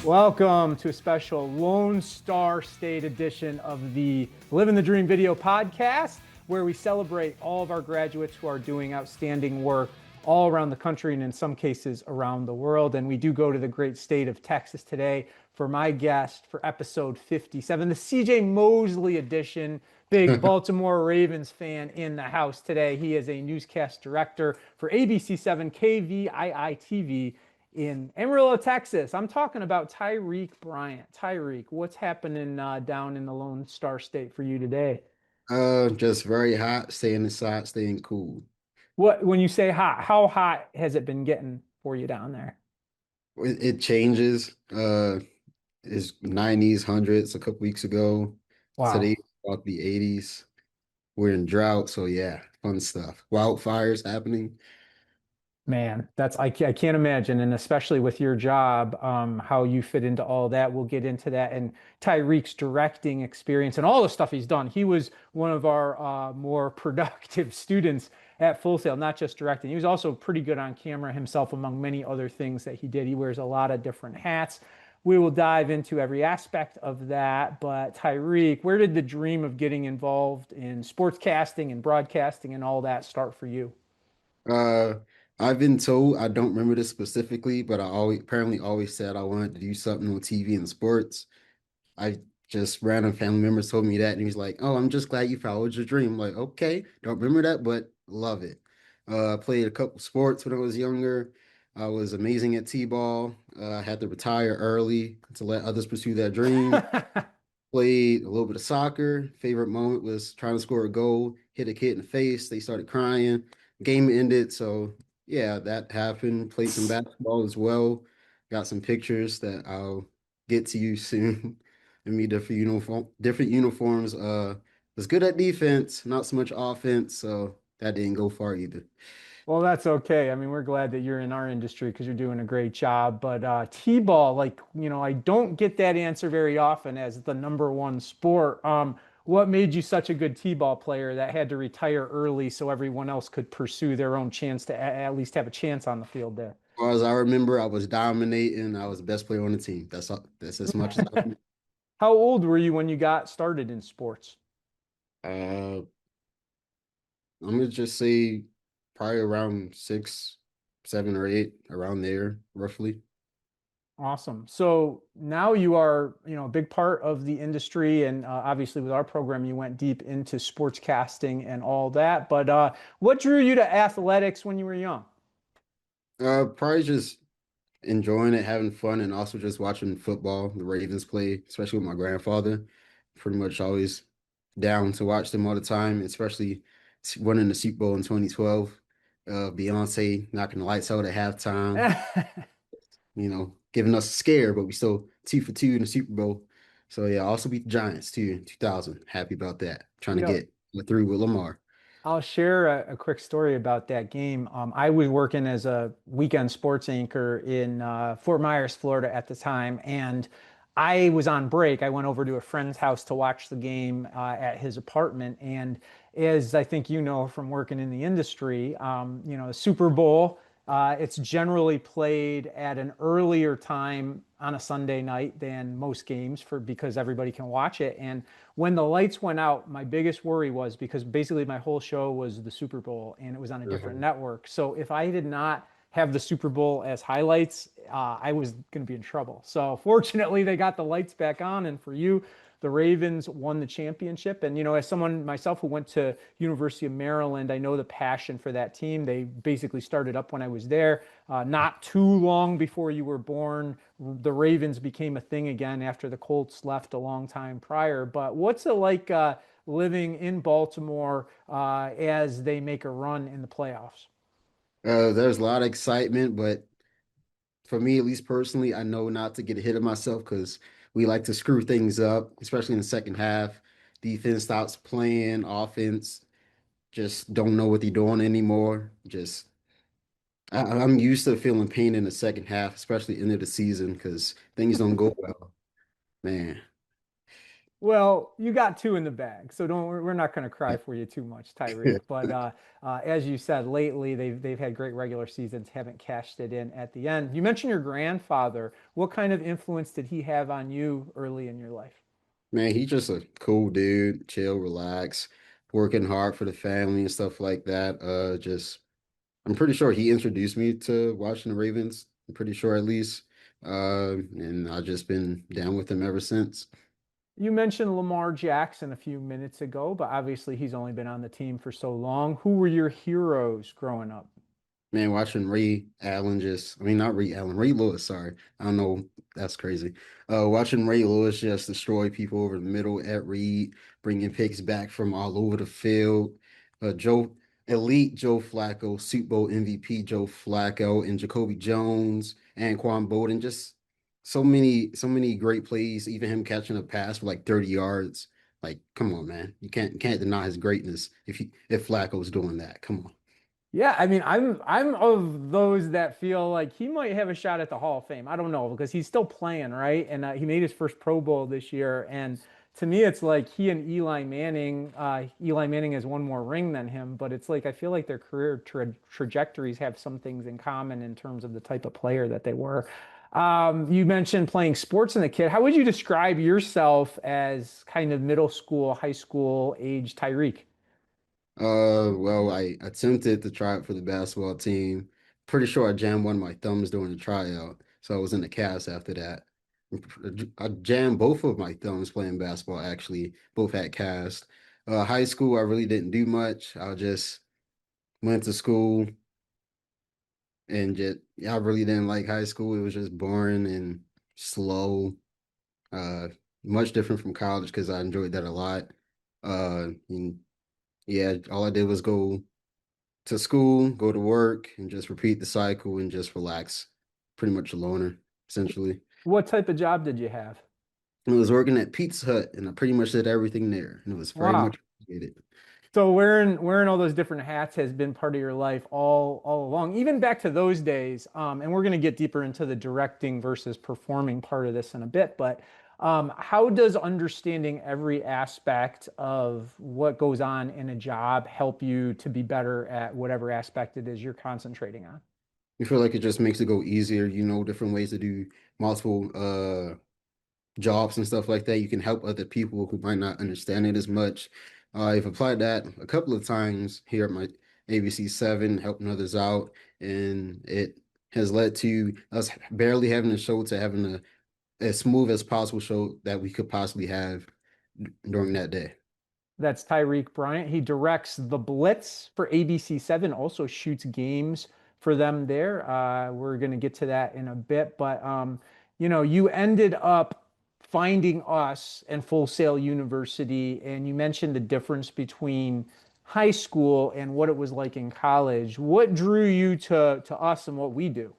Welcome to a special Lone Star State edition of the Livin The Dream video podcast, where we celebrate all of our graduates who are doing outstanding work all around the country and in some cases around the world. And we do go to the great state of Texas today for my guest for episode 57, the CJ Mosley edition. Big Baltimore Ravens fan in the house today. He is a newscast director for ABC7 KVII-TV in Amarillo, Texas. I'm talking about Tyrek Bryant. Tyrek, what's happening down in the Lone Star State for you today? Just very hot, staying inside, staying cool. What, when you say hot, how hot has it been getting for you down there? It changes. It's 90s, hundreds a couple weeks ago. Wow. Today about the 80s. We're in drought, so yeah, fun stuff. Wildfires happening. Man, I can't imagine, and especially with your job, how you fit into all that. We'll get into that and Tyreek's directing experience and all the stuff he's done. He was one of our more productive students at Full Sail, not just directing. He was also pretty good on camera himself, among many other things that he did. He wears a lot of different hats. We will dive into every aspect of that. But Tyrek, where did the dream of getting involved in sportscasting and broadcasting and all that start for you? Uh, I've been told, I don't remember this specifically, but I always said I wanted to do something on TV and sports. I just random family members told me that, and he was like, "Oh, I'm just glad you followed your dream." I'm like, okay, don't remember that, but love it. Played a couple sports when I was younger. I was amazing at t-ball. I had to retire early to let others pursue that dream. Played a little bit of soccer. Favorite moment was trying to score a goal, hit a kid in the face. They started crying. Game ended. So yeah, that happened. Played some basketball as well. Got some pictures that I'll get to you soon. And me different uniforms. Was good at defense, not so much offense. So that didn't go far either. Well, that's okay. I mean, we're glad that you're in our industry because you're doing a great job. But T-ball, I don't get that answer very often as the number one sport. What made you such a good T-ball player that had to retire early so everyone else could pursue their own chance to at least have a chance on the field there? As far as I remember, I was dominating. I was the best player on the team. That's all, that's as much as I remember. How old were you when you got started in sports? Uh, I'm gonna just say probably around 6, 7, or 8, around there, roughly. Awesome. So now you are, a big part of the industry, and obviously with our program, you went deep into sportscasting and all that. But what drew you to athletics when you were young? Probably just enjoying it, having fun, and also just watching football, the Ravens play, especially with my grandfather. Pretty much always down to watch them all the time, especially winning the Super Bowl in 2012. Beyonce knocking the lights out at halftime, giving us a scare, but we still 2 for 2 in the Super Bowl. So yeah, also beat the Giants too in 2000. Happy about that. Trying You to know, get through with Lamar. I'll share a quick story about that game. I was working as a weekend sports anchor in Fort Myers, Florida at the time, and I was on break. I went over to a friend's house to watch the game at his apartment. And as I think you know from working in the industry, the Super Bowl, it's generally played at an earlier time on a Sunday night than most games for because everybody can watch it. And when the lights went out, my biggest worry was because basically my whole show was the Super Bowl and it was on a different Mhm. network. So if I did not have the Super Bowl as highlights, I was going to be in trouble. So fortunately, they got the lights back on, and for you, the Ravens won the championship. And as someone myself who went to University of Maryland, I know the passion for that team. They basically started up when I was there. Not too long before you were born, the Ravens became a thing again after the Colts left a long time prior. But what's it like living in Baltimore as they make a run in the playoffs? There's a lot of excitement, but for me, at least personally, I know not to get ahead of myself because we like to screw things up, especially in the second half. Defense stops playing, offense just don't know what they're doing anymore. I'm used to feeling pain in the second half, especially end of the season because things don't go well. Man, Well, you got two in the bag, so don't. We're not going to cry for you too much, Tyreek. But as you said, lately they've had great regular seasons, haven't cashed it in at the end. You mentioned your grandfather. What kind of influence did he have on you early in your life? Man, he's just a cool dude, chill, relax, working hard for the family and stuff like that. Just I'm pretty sure he introduced me to watching the Ravens. I'm pretty sure at least. And I've just been down with him ever since. You mentioned Lamar Jackson a few minutes ago, but obviously he's only been on the team for so long. Who were your heroes growing up? Man, watching Ray Allen I mean, not Ray Allen, Ray Lewis, sorry. I don't know. That's crazy. Watching Ray Lewis just destroy people over the middle at Reed, bringing picks back from all over the field. Elite Joe Flacco, Super Bowl MVP Joe Flacco, and Jacoby Jones and Quan Bolden. Just so many great plays. Even him catching a pass for like 30 yards. Like, come on, man. You can't deny his greatness if Flacco's doing that. Come on. Yeah, I mean, I'm of those that feel like he might have a shot at the Hall of Fame. I don't know because he's still playing, right? And he made his first Pro Bowl this year. And to me, it's like he and Eli Manning. Eli Manning has one more ring than him, but it's like I feel like their career trajectories have some things in common in terms of the type of player that they were. You mentioned playing sports in the kid. How would you describe yourself as kind of middle school, high school age Tyreek? Well, I attempted to try out for the basketball team. Pretty sure I jammed one of my thumbs during the tryout, so I was in the cast after that. I jammed both of my thumbs playing basketball, actually. Both had cast. High school, I really didn't do much. I just went to school and just, I really didn't like high school. It was just boring and slow. Uh, Much different from college because I enjoyed that a lot. And yeah, all I did was go to school, go to work, and just repeat the cycle and just relax. Pretty much a loner, essentially. What type of job did you have? I was working at Pizza Hut, and I pretty much did everything there, and it was very Wow. much appreciated. So wearing all those different hats has been part of your life all along, even back to those days. And we're going to get deeper into the directing versus performing part of this in a bit. But how does understanding every aspect of what goes on in a job help you to be better at whatever aspect it is you're concentrating on? I feel like it just makes it go easier. You know, different ways to do multiple jobs and stuff like that. You can help other people who might not understand it as much. I've applied that a couple of times here at my ABC 7, helping others out, and it has led to us barely having a show to having a as smooth as possible show that we could possibly have during that day. That's Tyrek Bryant. He directs The Blitz for ABC 7, also shoots games for them there. We're going to get to that in a bit. But, you ended up finding us and Full Sail University, and you mentioned the difference between high school and what it was like in college. What drew you to us and what we do?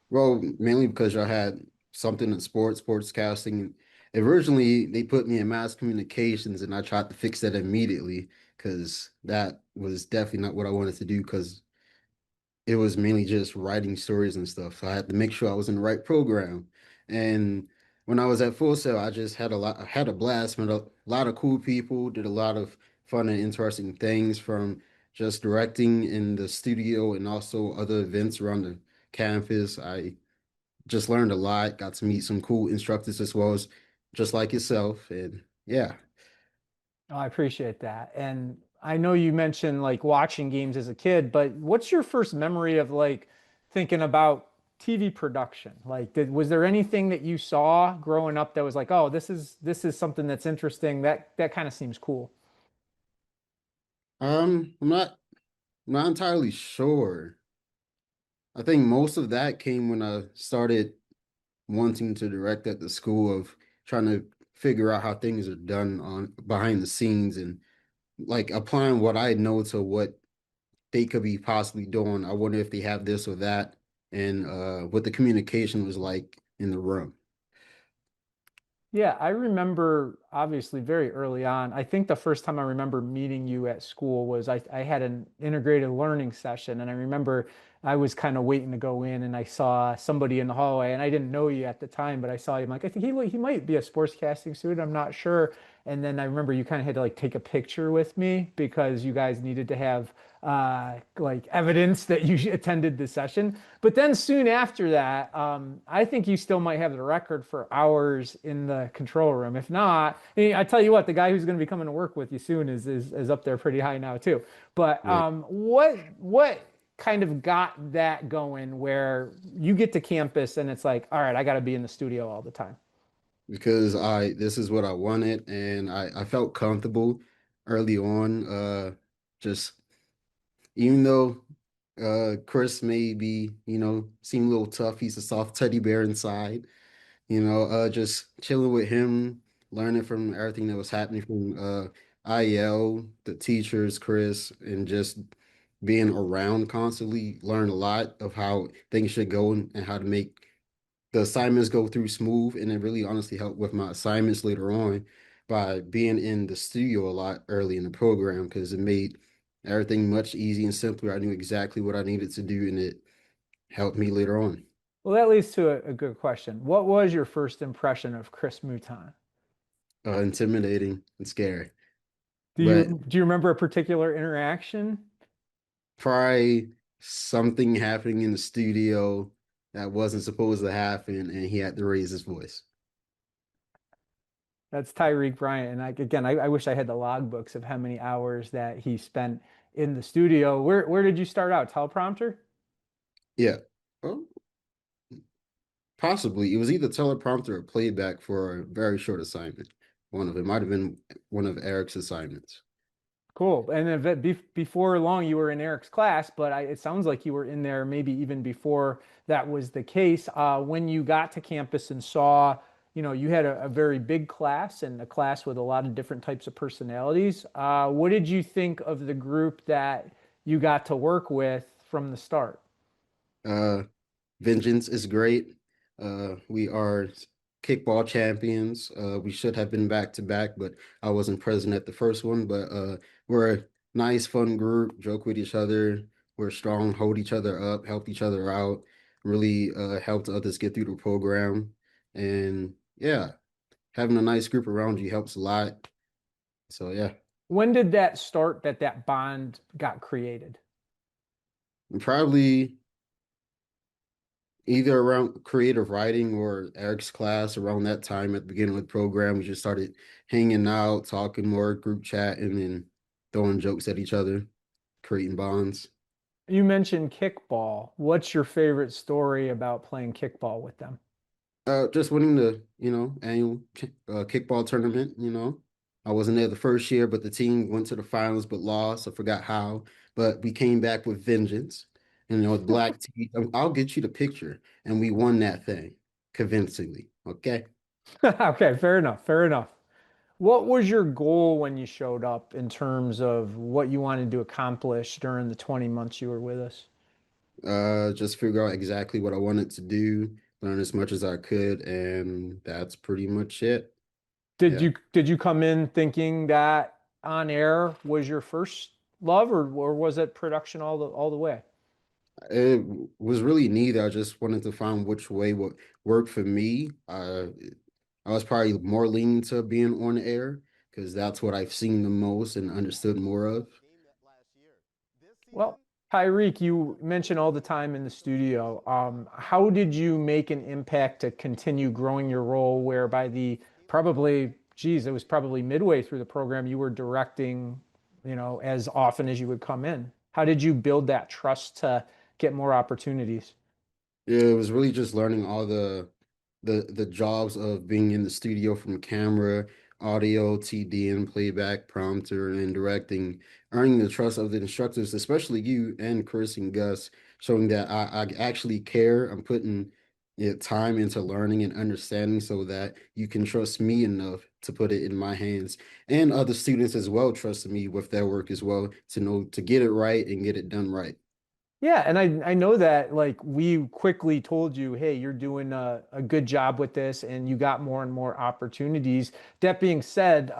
Well, mainly because y'all had something in sportscasting. Originally, they put me in mass communications, and I tried to fix that immediately because that was definitely not what I wanted to do because it was mainly just writing stories and stuff. So I had to make sure I was in the right program. And when I was at Full Sail, I had a blast, met a lot of cool people, did a lot of fun and interesting things from just directing in the studio and also other events around the campus. I just learned a lot, got to meet some cool instructors as well as just like yourself. And yeah. Oh, I appreciate that. And I know you mentioned like watching games as a kid, but what's your first memory of like thinking about TV production? Like, was there anything that you saw growing up that was like, oh, this is something that's interesting. That kind of seems cool. I'm not entirely sure. I think most of that came when I started wanting to direct at the school of trying to figure out how things are done on behind the scenes and like applying what I know to what they could be possibly doing. I wonder if they have this or that and what the communication was like in the room. Yeah, I remember obviously very early on. I think the first time I remember meeting you at school was I had an integrated learning session, and I remember I was kind of waiting to go in, and I saw somebody in the hallway, and I didn't know you at the time, but I saw him like I think he might be a sportscasting student. I'm not sure. And then I remember you kind of had to like take a picture with me because you guys needed to have like evidence that you attended the session. But then soon after that, I think you still might have the record for hours in the control room. If not, I tell you what, the guy who's going to be coming to work with you soon is up there pretty high now too. But Right. what kind of got that going where you get to campus and it's like, all right, I got to be in the studio all the time. Because this is what I wanted, and I felt comfortable early on. Just even though Chris may be, seem a little tough, he's a soft teddy bear inside. Just chilling with him, learning from everything that was happening from IL, the teachers, Chris, and just being around constantly, learn a lot of how things should go and how to make the assignments go through smooth. And it really honestly helped with my assignments later on by being in the studio a lot early in the program because it made everything much easier and simpler. I knew exactly what I needed to do, and it helped me later on. Well, that leads to a good question. What was your first impression of Chris Mouton? Intimidating and scary. Do you But do you remember a particular interaction? probably something happening in the studio that wasn't supposed to happen, and he had to raise his voice. That's Tyrek Bryant. And I wish I had the logbooks of how many hours that he spent in the studio. Where did you start out? Teleprompter? Yeah. Well, possibly. It was either teleprompter or playback for a very short assignment. One of it might have been one of Eric's assignments. Cool. And then before long, you were in Eric's class, but it sounds like you were in there maybe even before that was the case. When you got to campus and saw, you had a very big class and a class with a lot of different types of personalities. What did you think of the group that you got to work with from the start? Uh, Vengeance is great. We are kickball champions. We should have been back to back, but I wasn't present at the first one. But we're a nice, fun group, joke with each other. We're strong, hold each other up, help each other out, really helped others get through the program. And yeah, having a nice group around you helps a lot. So yeah, When did that start that bond got created? and probably either around creative writing or Eric's class around that time at the beginning of the program. We just started hanging out, talking more, group chatting, and throwing jokes at each other, creating bonds. You mentioned kickball. What's your favorite story about playing kickball with them? Just winning the, annual kickball tournament, I wasn't there the first year, but the team went to the finals but lost. I forgot how, but we came back with vengeance. And, with black teeth. I'll get you the picture. And we won that thing convincingly. Okay. Okay, fair enough. Fair enough. What was your goal when you showed up in terms of what you wanted to accomplish during the 20 months you were with us? Just figure out exactly what I wanted to do, learn as much as I could, and that's pretty much it. Did Yeah. you come in thinking that on air was your first love or was it production all the way? It was really neat. I just wanted to find which way would work for me. I was probably more leaning to being on air because that's what I've seen the most and understood more of. Well, Tyreek, you mention all the time in the studio. How did you make an impact to continue growing your role where by the probably, geez, it was probably midway through the program you were directing, as often as you would come in. How did you build that trust to get more opportunities? Yeah, it was really just learning all the jobs of being in the studio from camera, audio, TD, and playback, prompter, and directing, earning the trust of the instructors, especially you and Chris and Gus, showing that I actually care. I'm putting time into learning and understanding so that you can trust me enough to put it in my hands. And other students as well trusted me with their work as well to know to get it right and get it done right. Yeah, and I know that like we quickly told you, hey, you're doing a good job with this, and you got more and more opportunities. That being said,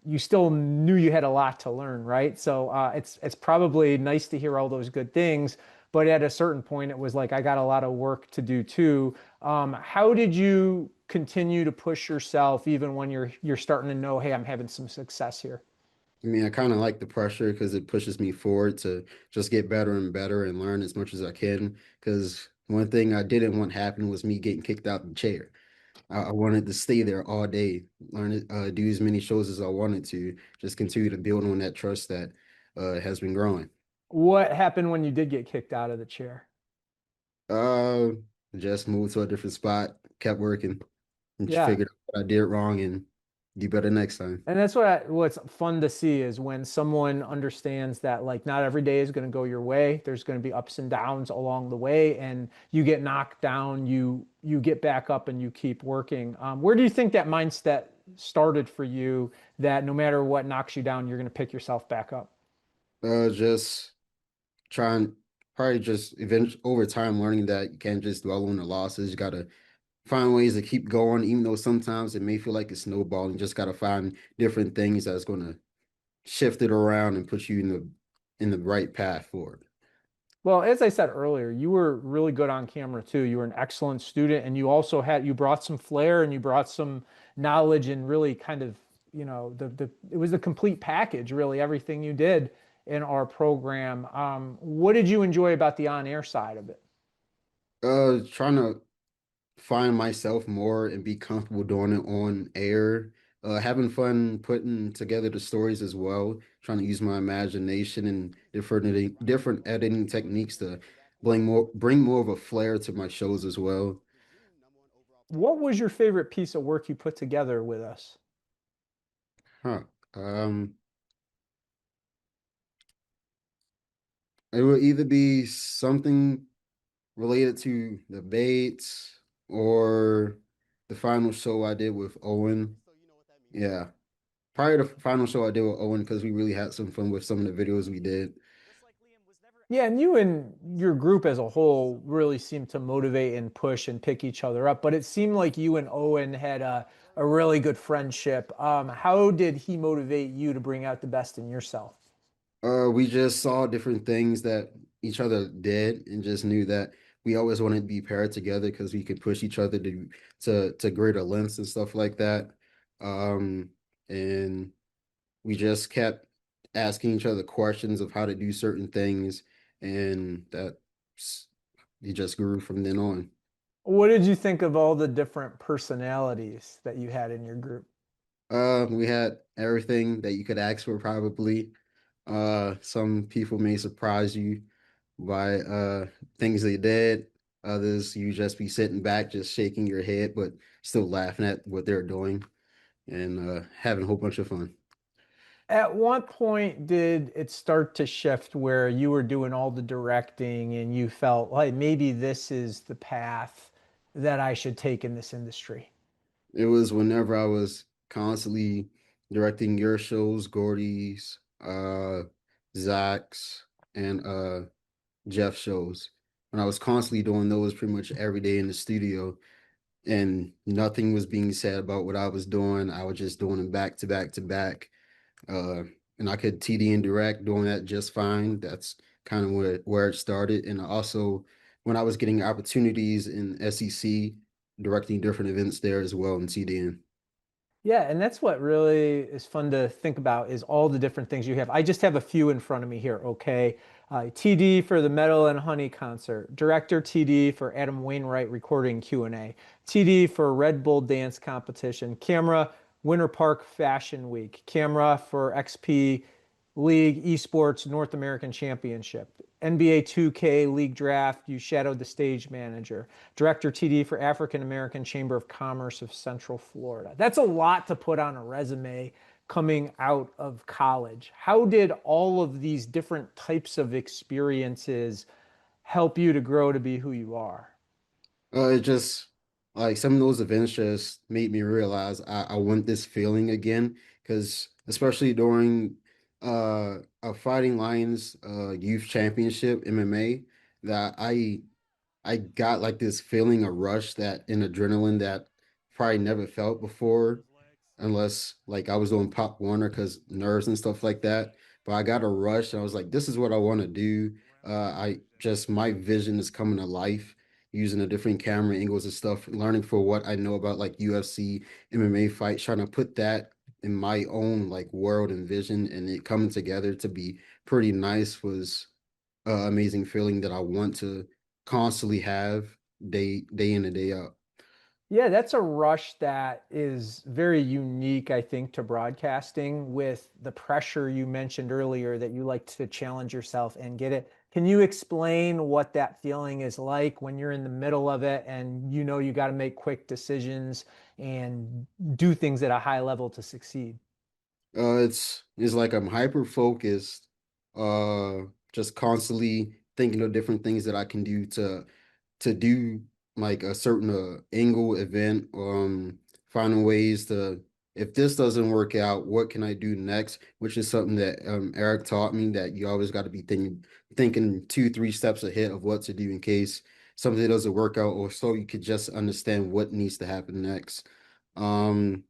you still knew you had a lot to learn, right? So it's probably nice to hear all those good things, but at a certain point, it was like I got a lot of work to do too. How did you continue to push yourself even when you're starting to know, hey, I'm having some success here? I mean, I kind of like the pressure because it pushes me forward to just get better and better and learn as much as I can. Because one thing I didn't want happen was me getting kicked out the chair. I wanted to stay there all day, learn it, do as many shows as I wanted to, just continue to build on that trust that has been growing. What happened when you did get kicked out of the chair? Uh, just moved to a different spot, kept working, and just Yeah. figured out what I did wrong and do better next time. And that's what's fun to see is when someone understands that like not every day is going to go your way. There's going to be ups and downs along the way, and you get knocked down, you get back up and you keep working. Where do you think that mindset started for you that no matter what knocks you down, you're going to pick yourself back up? Just trying, probably just eventually over time learning that you can't just dwell on the losses. You gotta find ways to keep going, even though sometimes it may feel like it's snowballing. You just gotta find different things that's gonna shift it around and put you in the right path forward. Well, as I said earlier, you were really good on camera too. You were an excellent student, and you brought some flair and you brought some knowledge and really kind of, the it was the complete package, really, everything you did in our program. What did you enjoy about the on-air side of it? Trying to find myself more and be comfortable doing it on air. Having fun putting together the stories as well. Trying to use my imagination and different editing techniques to bring more of a flair to my shows as well. What was your favorite piece of work you put together with us? Huh. Um, it would either be something related to the Bates or the final show I did with Owen. Yeah. Probably the final show I did with Owen because we really had some fun with some of the videos we did. Yeah, and you and your group as a whole really seemed to motivate and push and pick each other up, but it seemed like you and Owen had a really good friendship. How did he motivate you to bring out the best in yourself? We just saw different things that each other did and just knew that we always wanted to be paired together because we could push each other to greater lengths and stuff like that. Um, and we just kept asking each other questions of how to do certain things, and that he just grew from then on. What did you think of all the different personalities that you had in your group? We had everything that you could ask for probably. Some people may surprise you by things they did. Others you just be sitting back, just shaking your head, but still laughing at what they're doing and having a whole bunch of fun. At what point did it start to shift where you were doing all the directing and you felt like maybe this is the path that I should take in this industry? It was whenever I was constantly directing your shows, Gordy's, Zach's, and Jeff shows. When I was constantly doing those pretty much every day in the studio, and nothing was being said about what I was doing. I was just doing them back to back to back. Uh, and I could TD and direct doing that just fine. That's kind of where it started. And also, when I was getting opportunities in SEC, directing different events there as well in TDN. Yeah, and that's what really is fun to think about is all the different things you have. I just have a few in front of me here, okay? TD for the Metal and Honey concert, Director TD for Adam Wainwright recording Q&A, TD for Red Bull dance competition, camera Winter Park Fashion Week, camera for XP League Esports North American Championship, NBA 2K League Draft, you shadowed the stage manager, Director TD for African American Chamber of Commerce of Central Florida. That's a lot to put on a resume coming out of college. How did all of these different types of experiences help you to grow to be who you are? It just like some of those events just made me realize I want this feeling again because especially during a Fighting Lions youth championship MMA. that I got like this feeling, a rush that in adrenaline that probably never felt before, unless like I was doing Pop Warner because nerves and stuff like that. But I got a rush and I was like, this is what I want to do. I just my vision is coming to life using the different camera angles and stuff, learning for what I know about like UFC, MMA fights, trying to put that in my own like world and vision and it coming together to be pretty nice was amazing feeling that I want to constantly have day in and day out. Yeah, that's a rush that is very unique, I think, to broadcasting with the pressure you mentioned earlier that you like to challenge yourself and get it. Can you explain what that feeling is like when you're in the middle of it and you know you got to make quick decisions and do things at a high level to succeed? It's like I'm hyper focused, uh, just constantly thinking of different things that I can do to do like a certain angle event, finding ways to if this doesn't work out, what can I do next? Which is something that Eric taught me that you always got to be thinking two, three steps ahead of what to do in case something doesn't work out, or so you could just understand what needs to happen next. Um,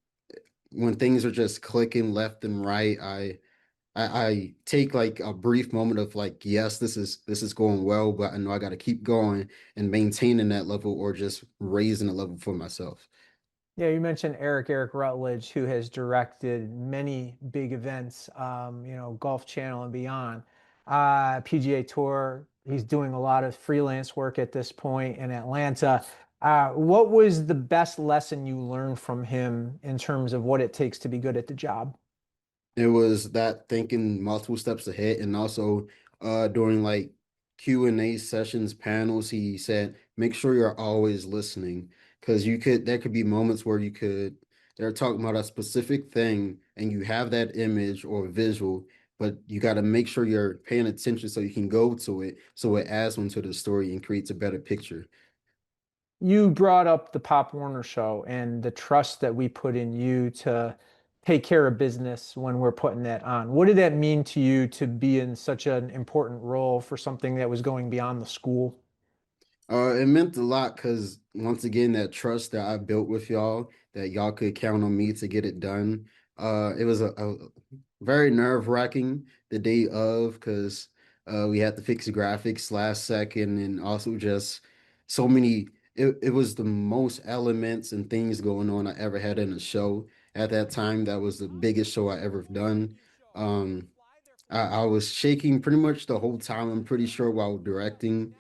when things are just clicking left and right, I take like a brief moment of like, yes, this is going well, but I know I got to keep going and maintaining that level or just raising the level for myself. Yeah, you mentioned Eric Rutledge, who has directed many big events, Golf Channel and beyond. PGA Tour, he's doing a lot of freelance work at this point in Atlanta. What was the best lesson you learned from him in terms of what it takes to be good at the job? It was that thinking multiple steps ahead and also during like Q&A sessions, panels, he said, make sure you're always listening because there could be moments where they're talking about a specific thing and you have that image or visual, but you got to make sure you're paying attention so you can go to it so it adds on to the story and creates a better picture. You brought up the Pop Warner show and the trust that we put in you to take care of business when we're putting that on. What did that mean to you to be in such an important role for something that was going beyond the school? It meant a lot because once again, that trust that I built with y'all, that y'all could count on me to get it done. It was a very nerve-wracking the day of because we had to fix graphics last second and also just so many. It was the most elements and things going on I ever had in a show at that time. That was the biggest show I ever done. Um, I was shaking pretty much the whole time. I'm pretty sure while directing.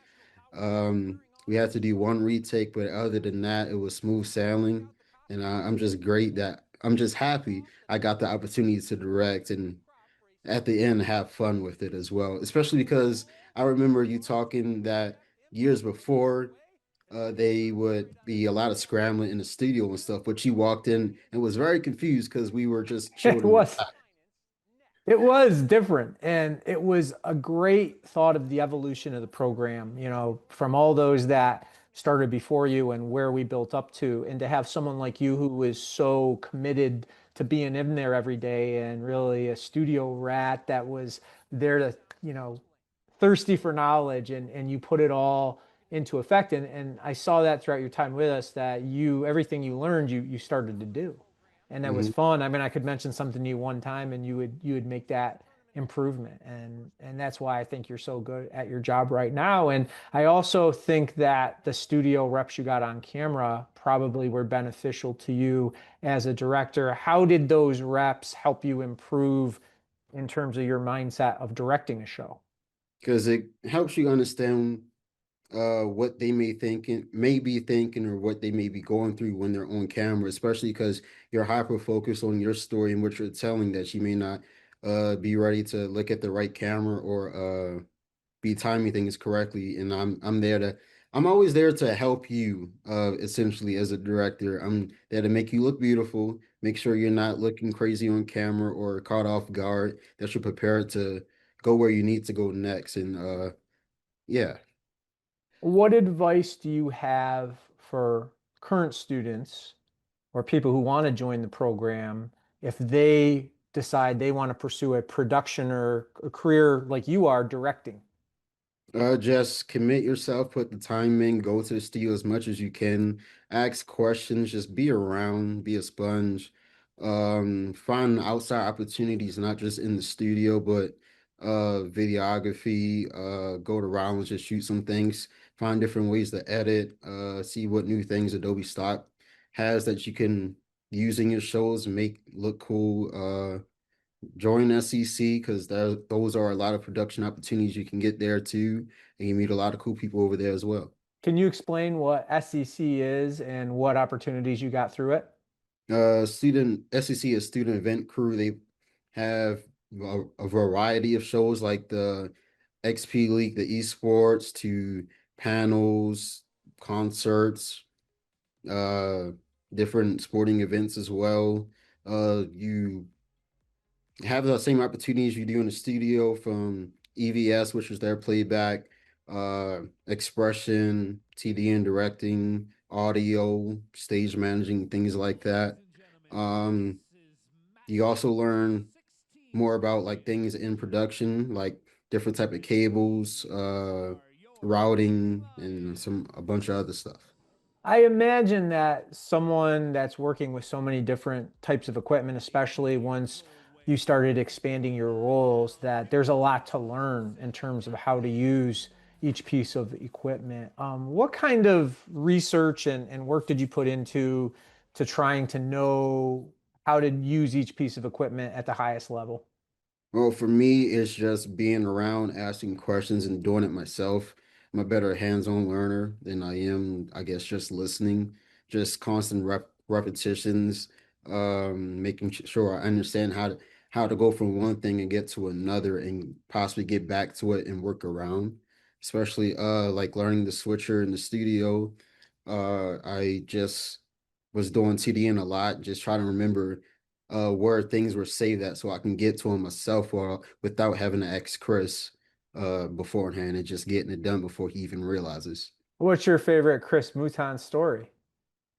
We had to do one retake, but other than that, it was smooth sailing. And I'm just great that I'm just happy I got the opportunity to direct and at the end have fun with it as well. Especially because I remember you talking that years before, they would be a lot of scrambling in the studio and stuff, but you walked in and was very confused because we were just It chilled in the was. It was different, and it was a great thought of the evolution of the program, from all those that started before you and where we built up to, and to have someone like you who is so committed to being in there every day and really a studio rat that was there to, thirsty for knowledge and you put it all into effect. And I saw that throughout your time with us that everything you learned, you started to do and that was back. fun. I mean, I could mention something to you one time, and you would make that improvement, and that's why I think you're so good at your job right now. And I also think that the studio reps you got on camera probably were beneficial to you as a director. How did those reps help you improve in terms of your mindset of directing a show? Because it helps you understand what they may be thinking or what they may be going through when they're on camera, especially because you're hyper focused on your story and what you're telling that you may not be ready to look at the right camera or be timing things correctly. And I'm always there to help you essentially as a director. I'm there to make you look beautiful, make sure you're not looking crazy on camera or caught off guard, that you're prepared to go where you need to go next. And yeah. What advice do you have for current students or people who want to join the program if they decide they want to pursue a production or a career like you are directing? Just commit yourself, put the time in, go to the studio as much as you can, ask questions, just be around, be a sponge. Find outside opportunities, not just in the studio, but videography, go to Rollins, just shoot some things, find different ways to edit, see what new things Adobe Stock has that you can use in your shows and make look cool. Join SEC because those are a lot of production opportunities you can get there too, and you meet a lot of cool people over there as well. Can you explain what SEC is and what opportunities you got through it? Student SEC is student event crew. They have a variety of shows like the XP League, the esports, to panels, concerts, uh, different sporting events as well. You have the same opportunities you do in the studio from EVS, which is their playback, expression, TD and directing, audio, stage managing, things like that. Um, you also learn more about like things in production, like different type of cables, routing, and a bunch of other stuff. I imagine that someone that's working with so many different types of equipment, especially once you started expanding your roles, that there's a lot to learn in terms of how to use each piece of equipment. What kind of research and work did you put into to trying to know how to use each piece of equipment at the highest level? Well, for me, it's just being around, asking questions, and doing it myself. I'm a better hands-on learner than I am, I guess, just listening, just constant repetitions, making sure I understand how to go from one thing and get to another and possibly get back to it and work around. Especially like learning the switcher in the studio. I just was doing TDN a lot, just trying to remember where things were saved at so I can get to them myself or without having to ask Chris beforehand and just getting it done before he even realizes. What's your favorite Chris Mouton story?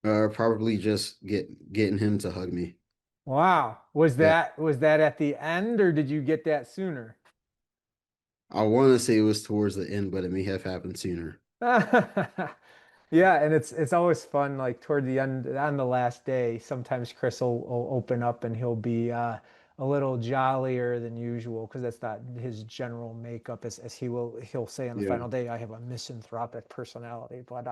Probably just getting him to hug me. Wow. Yeah, Was that at the end or did you get that sooner? I want to say it was towards the end, but it may have happened sooner. Yeah, and it's always fun, like toward the end, on the last day, sometimes Chris will open up and he'll be a little jollier than usual because that's not his general makeup, as he'll say on the Yeah, final day, I have a misanthropic personality. But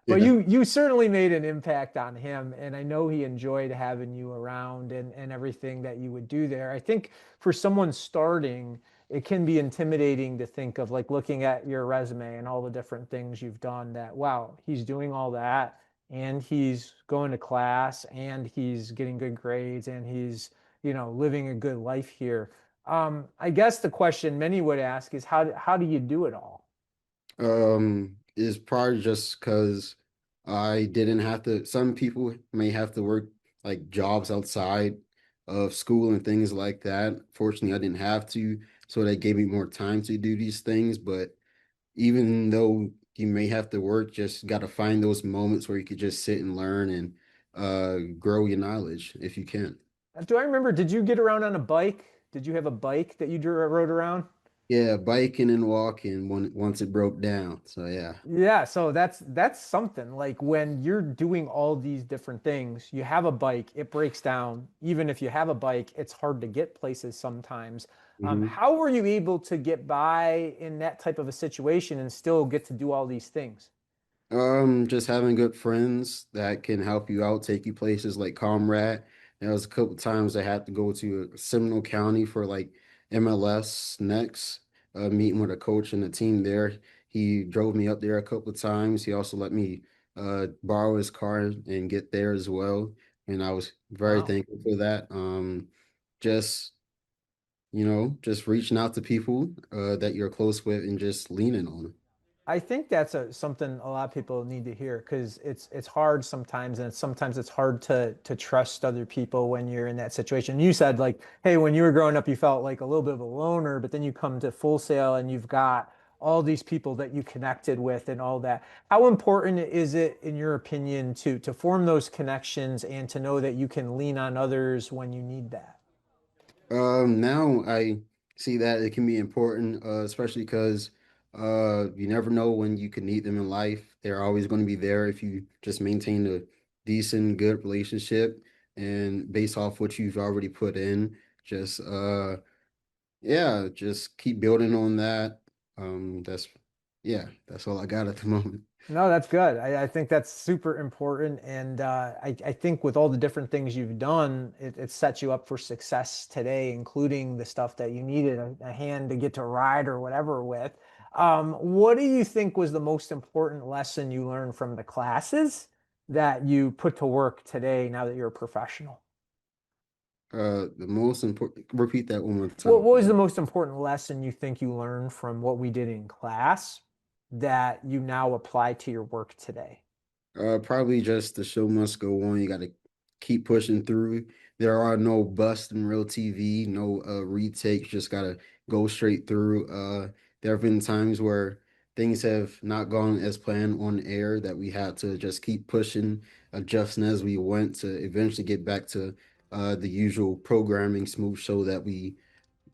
yeah. you certainly made an impact on him, and I know he enjoyed having you around and everything that you would do there. I think for someone starting, it can be intimidating to think of like looking at your resume and all the different things you've done that, wow, he's doing all that and he's going to class and he's getting good grades and he's, living a good life here. I guess the question many would ask is how do you do it all? Is probably just because I didn't have to. Some people may have to work like jobs outside of school and things like that. Fortunately, I didn't have to, so that gave me more time to do these things. But even though you may have to work, just got to find those moments where you could just sit and learn and grow your knowledge if you can. Do I remember, did you get around on a bike? Did you have a bike that you rode around? Yeah, biking and walking once it broke down. So yeah. Yeah, so that's something. Like when you're doing all these different things, you have a bike, it breaks down. Even if you have a bike, it's hard to get places sometimes. Mhm. How were you able to get by in that type of a situation and still get to do all these things? Just having good friends that can help you out, take you places like Comrade. There was a couple times I had to go to Seminole County for like MLS next, meeting with a coach and a team there. He drove me up there a couple of times. He also let me borrow his car and get there as well. And I was very Wow. thankful for that. Just, just reaching out to people that you're close with and just leaning on them. I think that's something a lot of people need to hear because it's hard sometimes, and sometimes it's hard to trust other people when you're in that situation. You said like, hey, when you were growing up, you felt like a little bit of a loner, but then you come to Full Sail and you've got all these people that you connected with and all that. How important is it, in your opinion, to form those connections and to know that you can lean on others when you need that? Now I see that it can be important, especially because You never know when you could need them in life. They're always going to be there if you just maintain a decent, good relationship and based off what you've already put in, just yeah, just keep building on that. That's yeah, that's all I got at the moment. No, that's good. I think that's super important. And I think with all the different things you've done, it sets you up for success today, including the stuff that you needed a hand to get to ride or whatever with. What do you think was the most important lesson you learned from the classes that you put to work today now that you're a professional? The most important, repeat that one more What time. was the most important lesson you think you learned from what we did in class that you now apply to your work today? Probably just the show must go on. You got to keep pushing through. There are no busts in real TV, no retakes. Just gotta go straight through. There have been times where things have not gone as planned on air that we had to just keep pushing, adjusting as we went to eventually get back to the usual programming smooth show that we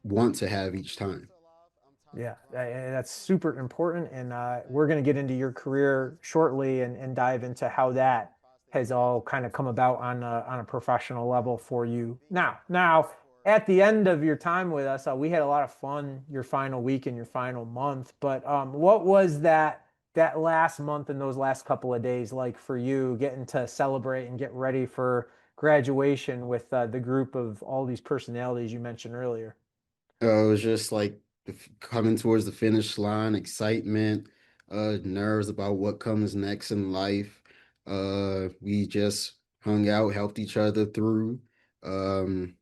want to have each time. Yeah, that's super important. And we're going to get into your career shortly and dive into how that has all kind of come about on a professional level for you. Now, at the end of your time with us, we had a lot of fun your final week and your final month. But what was that last month and those last couple of days like for you, getting to celebrate and get ready for graduation with the group of all these personalities you mentioned earlier? It was just like coming towards the finish line, excitement, nerves about what comes next in life. We just hung out, helped each other through, um,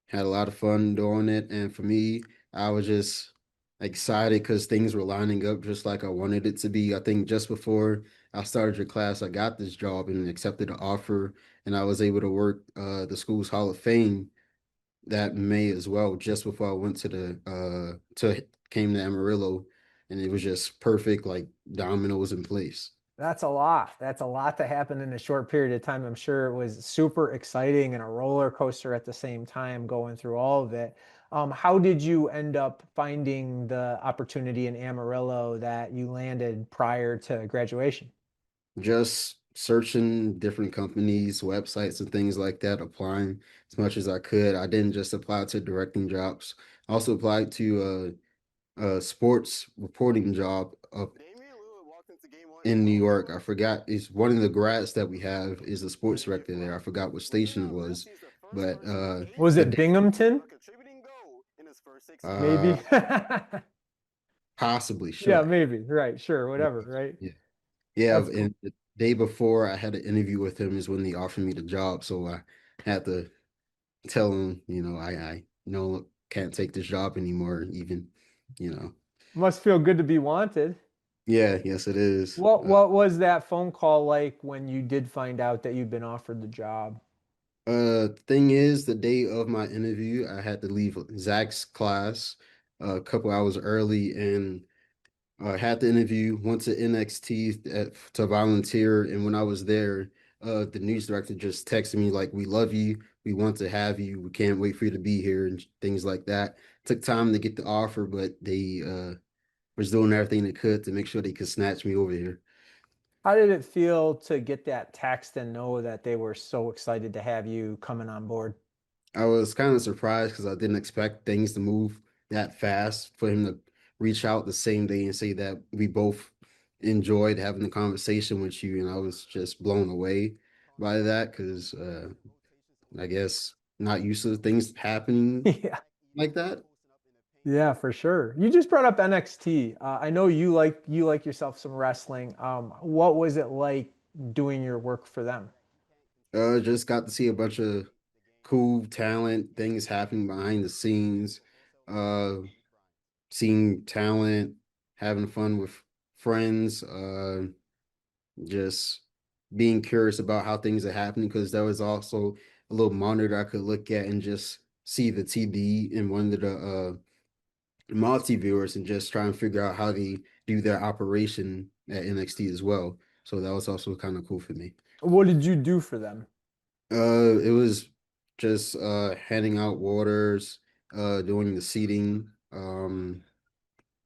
had a lot of fun doing it. And for me, I was just excited because things were lining up just like I wanted it to be. I think just before I started your class, I got this job and accepted the offer, and I was able to work the school's Hall of Fame that May as well, just before I went to the to came to Amarillo, and it was just perfect, like dominoes in place. That's a lot. That's a lot to happen in a short period of time. I'm sure it was super exciting and a roller coaster at the same time going through all of it. How did you end up finding the opportunity in Amarillo that you landed prior to graduation? Just searching different companies, websites, and things like that, applying as much as I could. I didn't just apply to directing jobs. I also applied to a sports reporting job up in New York. I forgot, it's one of the grads that we have is a sports director there. I forgot what station it was, but Was the it Binghamton? uh Maybe. possibly Yeah, sure. maybe. Right. Sure. Yeah. Whatever. Right. Yeah. Yeah, That's cool. and the day before I had an interview with him is when they offered me the job. So I had to tell him, I no can't take this job anymore, even, you know. Must feel good to be wanted. Yeah, yes it is. What was that phone call like when you did find out that you'd been offered the job? Thing is, the day of my interview, I had to leave Zach's class a couple hours early and had the interview, went to NXT to volunteer, and when I was there, the news director just texted me like, "We love you. We want to have you. We can't wait for you to be here," and things like that. Took time to get the offer, but they was doing everything they could to make sure they could snatch me over here. How did it feel to get that text and know that they were so excited to have you coming on board? I was kind of surprised because I didn't expect things to move that fast for him to reach out the same day and say that we both enjoyed having the conversation with you. And I was just blown away by that because I guess not used to things happening Yeah. like that. Yeah, for sure. You just brought up NXT. I know you like yourself some wrestling. What was it like doing your work for them? Just got to see a bunch of cool talent, things happening behind the scenes, uh, seeing talent, having fun with friends. Just being curious about how things are happening because there was also a little monitor I could look at and just see the TD in one of the multi viewers and just try and figure out how they do their operation at NXT as well. So that was also kind of cool for me. What did you do for them? It was just handing out waters, doing the seating,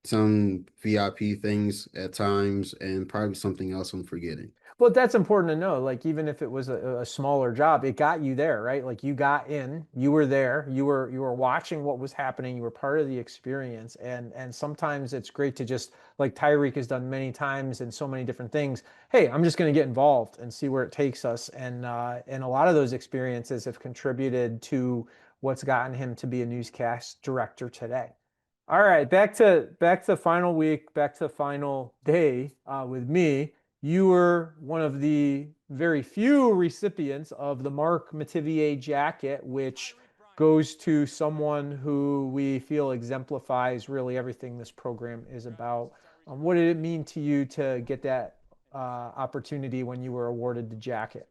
some VIP things at times, and probably something else I'm forgetting. But that's important to know. Like, even if it was a smaller job, it got you there, right? Like, you got in, you were there, you were watching what was happening, you were part of the experience. And sometimes it's great to just, like Tyreek has done many times in so many different things. Hey, I'm just going to get involved and see where it takes us. And a lot of those experiences have contributed to what's gotten him to be a newscast director today. All right, back to final week, back to final day with me. You were one of the very few recipients of the Mark Mativier jacket, which goes to someone who we feel exemplifies really everything this program is about. What did it mean to you to get that opportunity when you were awarded the jacket?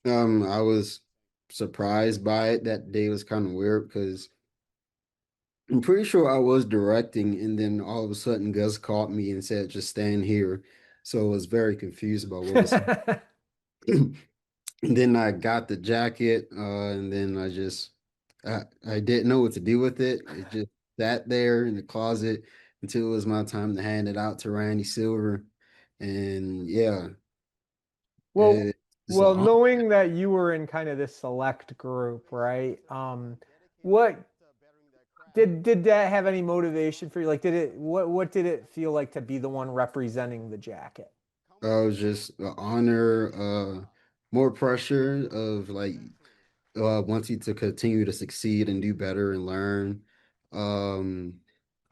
I was surprised by it. That day was kind of weird because I'm pretty sure I was directing, and then all of a sudden Gus caught me and said, "Just stand here." So I was very confused about what was. And then I got the jacket, and then I didn't know what to do with it. It just sat there in the closet until it was my time to hand it out to Randy Silver. And yeah, Well, it's an well, honor. knowing that you were in kind of this select group, right? What did that have any motivation for you? Like, what did it feel like to be the one representing the jacket? It was just an honor, more pressure of like wants you to continue to succeed and do better and learn. Um,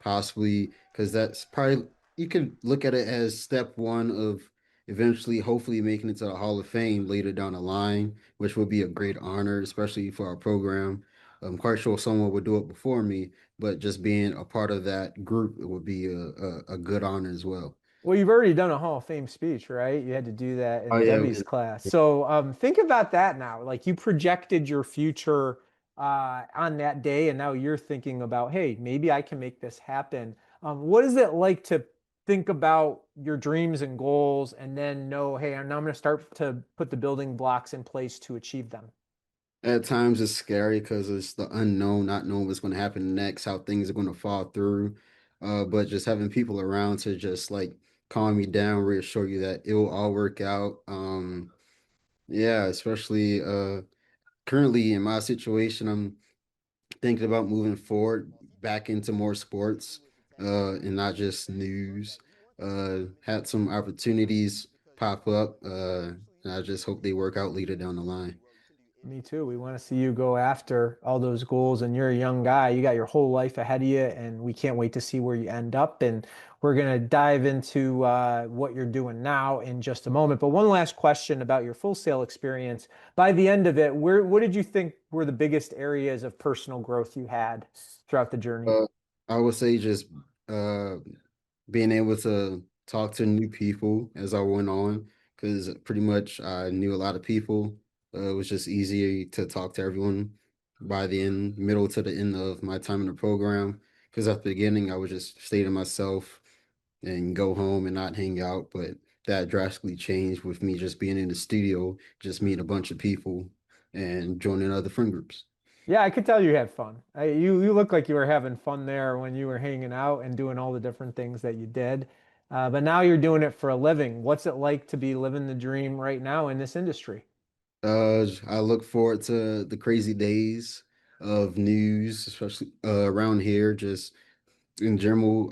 Possibly because that's probably you could look at it as step one of eventually, hopefully, making it to the Hall of Fame later down the line, which would be a great honor, especially for our program. I'm quite sure someone would do it before me, but just being a part of that group, it would be a good honor as well. Well, you've already done a Hall of Fame speech, right? You had to do that Oh in yeah, Debbie's class. So think about that now. Like, you projected your future on that day, and now you're thinking about, hey, maybe I can make this happen. What is it like to think about your dreams and goals and then know, hey, now I'm going to start to put the building blocks in place to achieve them? at times it's scary because it's the unknown, not knowing what's going to happen next, how things are going to fall through. But just having people around to just like calm me down, reassure you that it will all work out. Yeah, especially currently in my situation, I'm thinking about moving forward back into more sports, and not just news. Had some opportunities pop up, and I just hope they work out later down the line. Me too. We want to see you go after all those goals, and you're a young guy. You got your whole life ahead of you, and we can't wait to see where you end up. And we're going to dive into what you're doing now in just a moment. But one last question about your Full Sail experience. By the end of it, what did you think were the biggest areas of personal growth you had throughout the journey? Uh, I would say just uh, being able to talk to new people as I went on, because pretty much I knew a lot of people. It was just easier to talk to everyone by the end, middle to the end of my time in the program. Because at the beginning, I would just stay to myself and go home and not hang out. But that drastically changed with me just being in the studio, just meeting a bunch of people and joining other friend groups. Yeah, I could tell you had fun. You look like you were having fun there when you were hanging out and doing all the different things that you did. But now you're doing it for a living. What's it like to be living the dream right now in this industry? I look forward to the crazy days of news, especially around here. Just in general,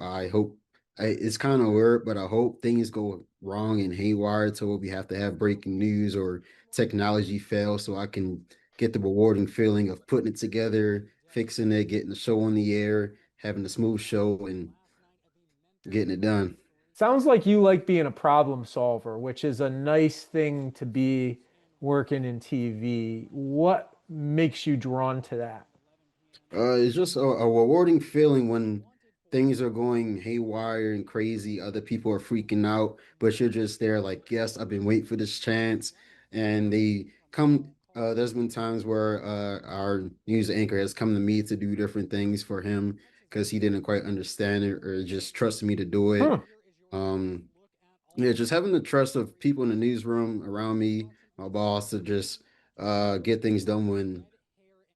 it's kind of weird, but I hope things go wrong and haywire to where we have to have breaking news or technology fail, so I can get the rewarding feeling of putting it together, fixing it, getting the show on the air, having a smooth show, and getting it done. Sounds like you like being a problem solver, which is a nice thing to be working in TV. What makes you drawn to that? It's just a rewarding feeling when things are going haywire and crazy. Other people are freaking out, but you're just there like, yes, I've been waiting for this chance. And they come, there's been times where our news anchor has come to me to do different things for him because he didn't quite understand it or just trusted me to do it. Huh. Um, yeah, just having the trust of people in the newsroom around me, my boss, to just get things done when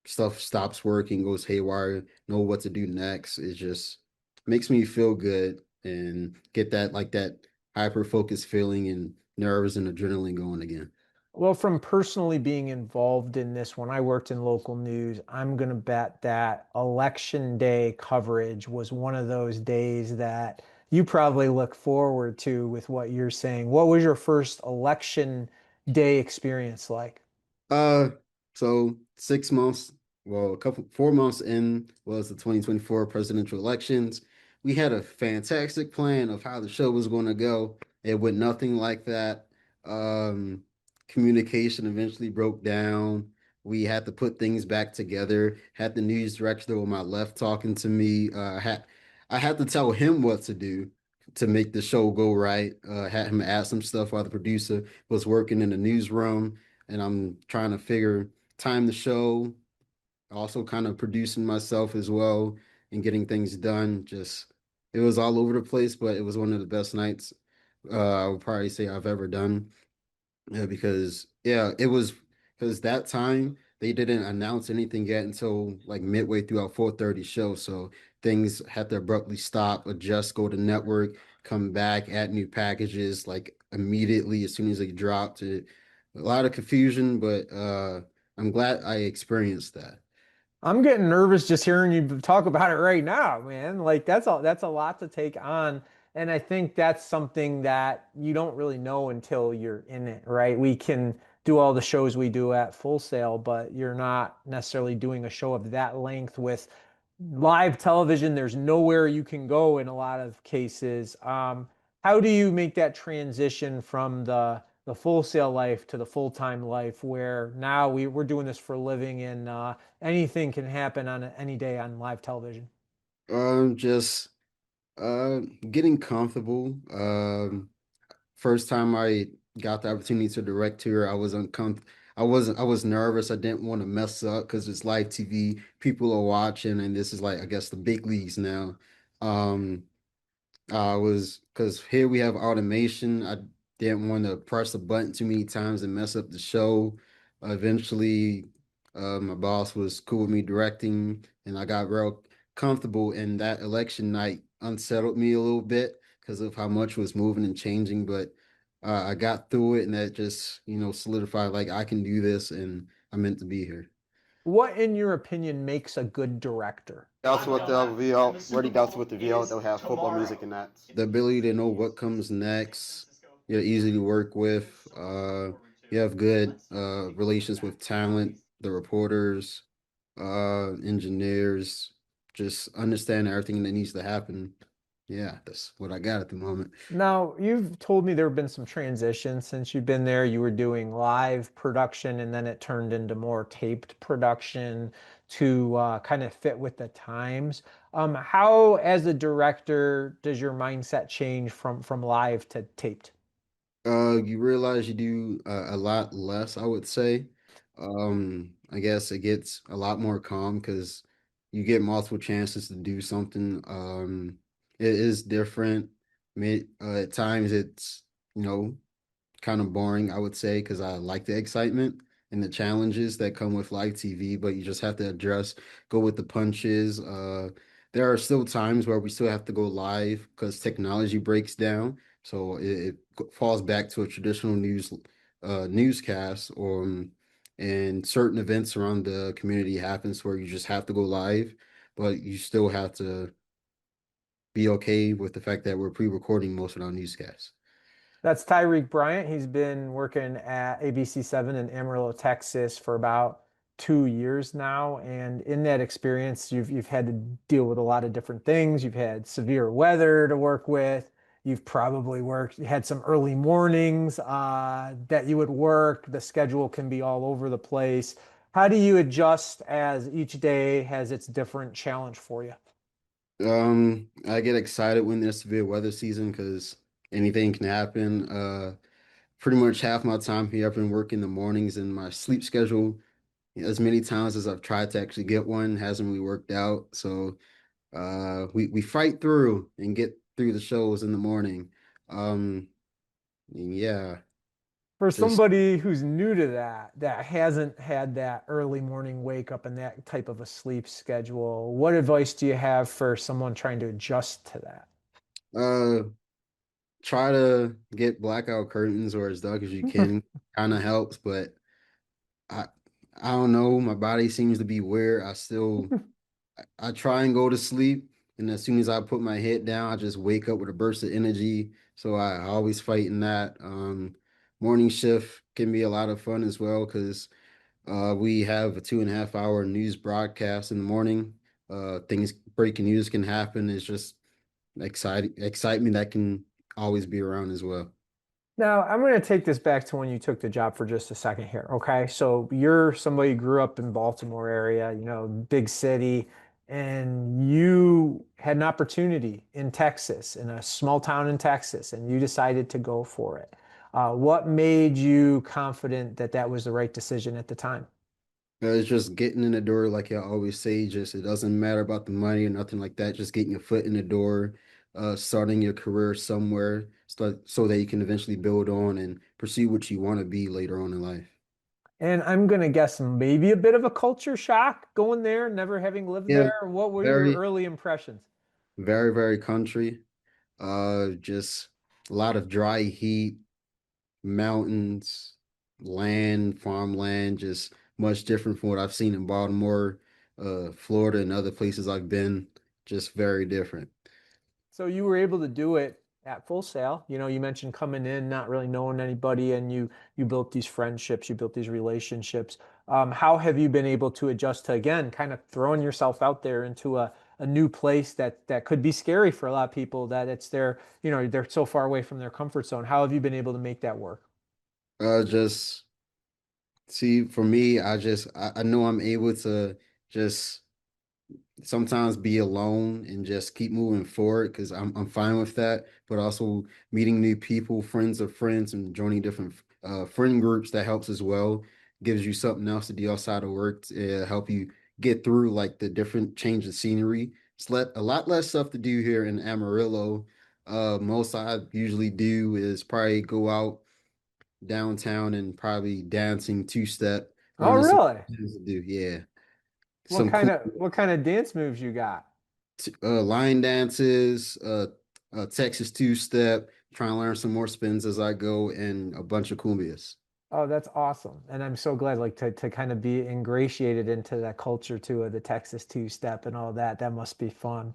stuff stops working, goes haywire, know what to do next. It's just makes me feel good and get that like that hyper focused feeling and nerves and adrenaline going again. Well, from personally being involved in this, when I worked in local news, I'm going to bet that election day coverage was one of those days that you probably look forward to with what you're saying. What was your first election day experience like? Uh, so 6 months, well, 4 months in was the 2024 presidential elections. We had a fantastic plan of how the show was going to go. It went nothing like that. Um, Communication eventually broke down. We had to put things back together. Had the news director on my left talking to me. I had to tell him what to do to make the show go right. Had him add some stuff while the producer was working in the newsroom and I'm trying to figure time the show, also kind of producing myself as well and getting things done. Just it was all over the place, but it was one of the best nights I would probably say I've ever done. Yeah, because it was because that time they didn't announce anything yet until like midway through our 4:30 show. So things had to abruptly stop, adjust, go to network, come back, add new packages like immediately as soon as they dropped it. A lot of confusion, but I'm glad I experienced that. I'm getting nervous just hearing you talk about it right now, man. Like that's a lot to take on. And I think that's something that you don't really know until you're in it, right? We can do all the shows we do at Full Sail, but you're not necessarily doing a show of that length with live television. There's nowhere you can go in a lot of cases. How do you make that transition from the Full Sail life to the full-time life where now we're doing this for a living and anything can happen on any day on live television? Just getting comfortable. First time I got the opportunity to direct here, I was uncomfortable. I was nervous. I didn't want to mess up because it's live TV. People are watching, and this is like I guess the big leagues now. Um, I was because here we have automation. I didn't want to press a button too many times and mess up the show. Eventually, my boss was cool with me directing, and I got real comfortable. And that election night unsettled me a little bit because of how much was moving and changing. But I got through it, and that just solidified like I can do this, and I'm meant to be here. What, in your opinion, makes a good director? Doubts with the VO, already doubts with the VO, they'll have football music in that. The ability to know what comes next, you're easy to work with. You have good relations with talent, the reporters, engineers, just understand everything that needs to happen. Yeah, that's what I got at the moment. Now, you've told me there have been some transitions since you've been there. You were doing live production and then it turned into more taped production to kind of fit with the times. How, as a director, does your mindset change from live to taped? You realize you do a lot less, I would say. I guess it gets a lot more calm because you get multiple chances to do something. It is different. At times it's, you know, kind of boring, I would say, because I like the excitement and the challenges that come with live TV, but you just have to address, go with the punches. There are still times where we still have to go live because technology breaks down. So it falls back to a traditional newscast and certain events around the community happens where you just have to go live, but you still have to be okay with the fact that we're pre-recording most of our newscasts. That's Tyrek Bryant. He's been working at ABC 7 in Amarillo, Texas for about 2 years now. And in that experience, you've had to deal with a lot of different things. You've had severe weather to work with. You've probably you had some early mornings that you would work. The schedule can be all over the place. How do you adjust as each day has its different challenge for you? I get excited when there's severe weather season because anything can happen. Pretty much half my time here, I've been working the mornings and my sleep schedule, as many times as I've tried to actually get one, hasn't really worked out. So we fight through and get through the shows in the morning. Um, yeah. For Just somebody who's new to that, that hasn't had that early morning wake up and that type of a sleep schedule, what advice do you have for someone trying to adjust to that? uh try to get blackout curtains or as dark as you can. Kind of helps, but I I don't know. My body seems to be weird. I try and go to sleep, and as soon as I put my head down, I just wake up with a burst of energy. So I always fight in that. Morning shift can be a lot of fun as well because we have a 2.5 hour news broadcast in the morning. Things breaking news can happen. It's just excitement that can always be around as well. Now, I'm going to take this back to when you took the job for just a second here. Okay. So you're somebody who grew up in Baltimore area, big city, and you had an opportunity in Texas, in a small town in Texas, and you decided to go for it. What made you confident that that was the right decision at the time? It's just getting in the door, like I always say, just it doesn't matter about the money or nothing like that. Just getting your foot in the door, starting your career somewhere, start so that you can eventually build on and pursue what you want to be later on in life. And I'm going to guess maybe a bit of a culture shock going there, never having lived Yeah, there. What were your very, early impressions? very country. Just a lot of dry heat, mountains, land, farmland, just much different from what I've seen in Baltimore, Florida, and other places I've been. Just very different. So you were able to do it at full sail. You mentioned coming in, not really knowing anybody, and you built these friendships, you built these relationships. How have you been able to adjust to again, kind of throwing yourself out there into a new place that could be scary for a lot of people, that it's their, they're so far away from their comfort zone. How have you been able to make that work? Just see, for me, I know I'm able to just sometimes be alone and just keep moving forward because I'm fine with that. But also meeting new people, friends of friends, and joining different friend groups that helps as well. Gives you something else to do outside of work to help you get through like the different change of scenery. A lot less stuff to do here in Amarillo. Most I usually do is probably go out downtown and probably dancing two step, Oh, learning some really? things to do. Yeah, What some kind cool of what kind of dance moves you got? line dances, Texas two step, trying to learn some more spins as I go, and a bunch of cumbias. Oh, that's awesome. And I'm so glad like to kind of be ingratiated into that culture too of the Texas two-step and all that. That must be fun.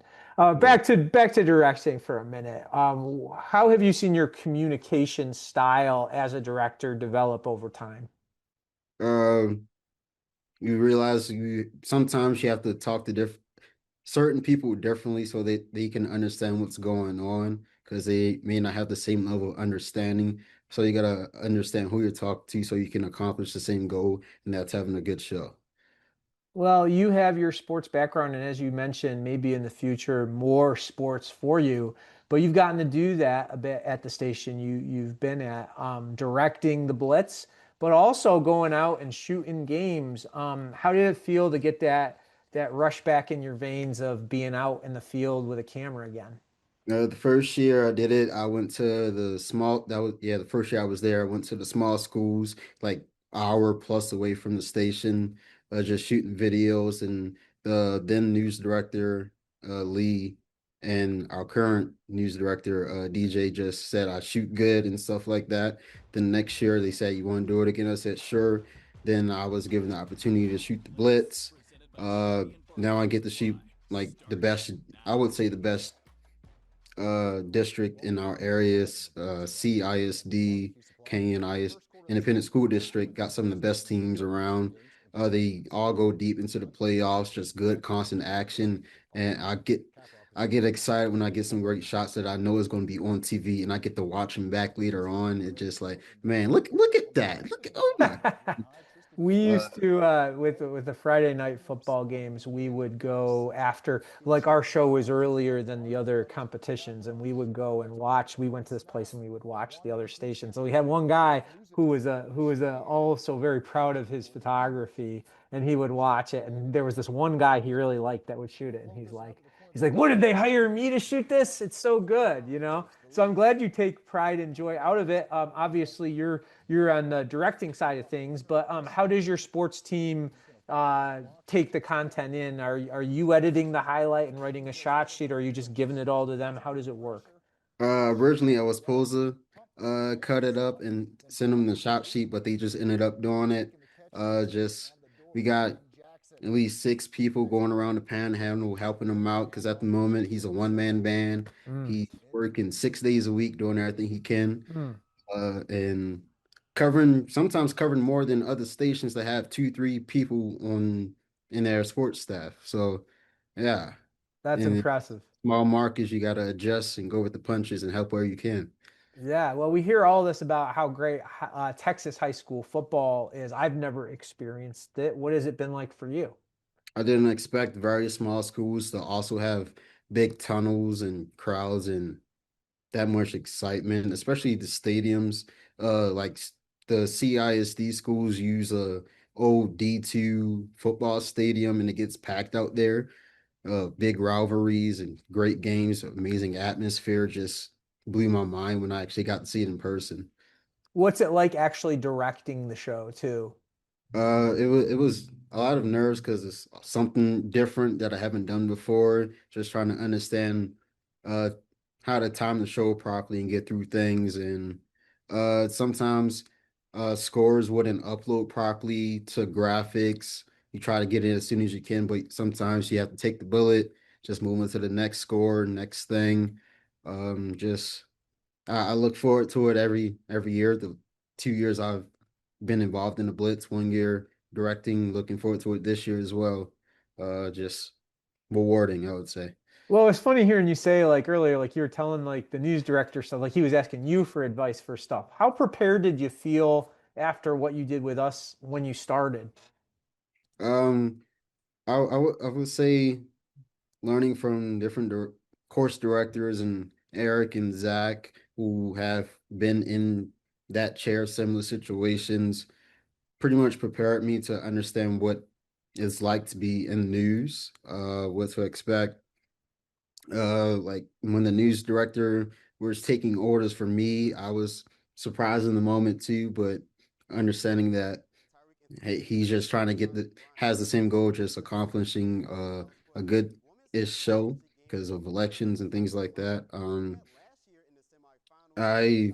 Yeah. Back to directing for a minute. How have you seen your communication style as a director develop over time? Um, you realize you sometimes you have to talk to certain people differently so that they can understand what's going on because they may not have the same level of understanding. So you gotta understand who you're talking to so you can accomplish the same goal, and that's having a good show. Well, you have your sports background, and as you mentioned, maybe in the future more sports for you. But you've gotten to do that a bit at the station you've been at, directing the Blitz, but also going out and shooting games. How did it feel to get that rush back in your veins of being out in the field with a camera again? The first year I did it, I went to the small, that was, yeah, the first year I was there, I went to the small schools, like hour plus away from the station, just shooting videos. And the then news director, Lee, and our current news director, DJ, just said I shoot good and stuff like that. Then next year they said, "You want to do it again?" I said, "Sure." Then I was given the opportunity to shoot the Blitz. Uh, Now I get to shoot like the best, I would say the best district in our areas, CISD, Canyon IS Independent School District, got some of the best teams around. They all go deep into the playoffs, just good constant action. And I get excited when I get some great shots that I know is going to be on TV and I get to watch them back later on. It's just like, man, look at that. Look at, oh my. We Uh, used to with the Friday night football games, we would go after, like, our show was earlier than the other competitions, and we would go and watch. We went to this place and we would watch the other stations. So we had one guy who was also very proud of his photography, and he would watch it. And there was this one guy he really liked that would shoot it, and he's like, He's like, what did they hire me to shoot this? It's so good, you know? So I'm glad you take pride and joy out of it. Obviously, you're on the directing side of things, but how does your sports team take the content in? Are you editing the highlight and writing a shot sheet, or are you just giving it all to them? How does it work? Originally, I was supposed to cut it up and send them the shot sheet, but they just ended up doing it. Just we got at least six people going around the panhandle helping him out because at the moment he's a one-man band. Mm, He's working 6 days a week doing everything he can, mm. and sometimes covering more than other stations that have two, three people on in their sports staff. So yeah, That's in impressive. small markets, you got to adjust and go with the punches and help where you can. Yeah, well, we hear all this about how great Texas high school football is. I've never experienced it. What has it been like for you? I didn't expect very small schools to also have big tunnels and crowds and that much excitement, especially the stadiums. The CISD schools use a old D2 football stadium and it gets packed out there. Big rivalries and great games, amazing atmosphere. Just blew my mind when I actually got to see it in person. What's it like actually directing the show too? It was a lot of nerves because it's something different that I haven't done before. Just trying to understand uh how to time the show properly and get through things. And sometimes scores wouldn't upload properly to graphics. You try to get it as soon as you can, but sometimes you have to take the bullet, just move on to the next score, next thing. Just I look forward to it every year. The 2 years I've been involved in the Blitz, 1 year directing, looking forward to it this year as well. Just rewarding, I would say. Well, it's funny hearing you say like earlier, like you were telling like the news director stuff, like he was asking you for advice for stuff. How prepared did you feel after what you did with us when you started? Um, I would say learning from different course directors and Eric and Zach who have been in that chair, similar situations, pretty much prepared me to understand what it's like to be in news, what to expect. Like when the news director was taking orders from me, I was surprised in the moment too, but understanding that hey, he's just trying to has the same goal, just accomplishing a good-ish show because of elections and things like that. I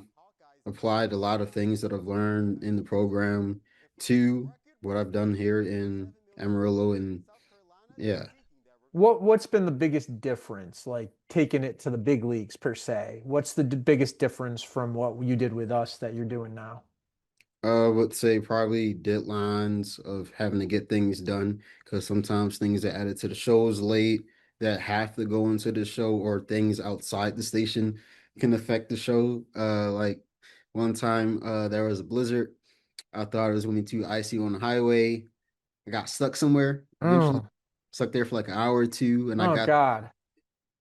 applied a lot of things that I've learned in the program to what I've done here in Amarillo, and yeah. What's been the biggest difference, like taking it to the big leagues per se? What's the biggest difference from what you did with us that you're doing now? I would say probably deadlines of having to get things done because sometimes things are added to the shows late that have to go into the show or things outside the station can affect the show. Like one time there was a blizzard. I thought it was going to be too icy on the highway. I got stuck somewhere, eventually Oh, stuck there for like an hour or two, and I oh got God.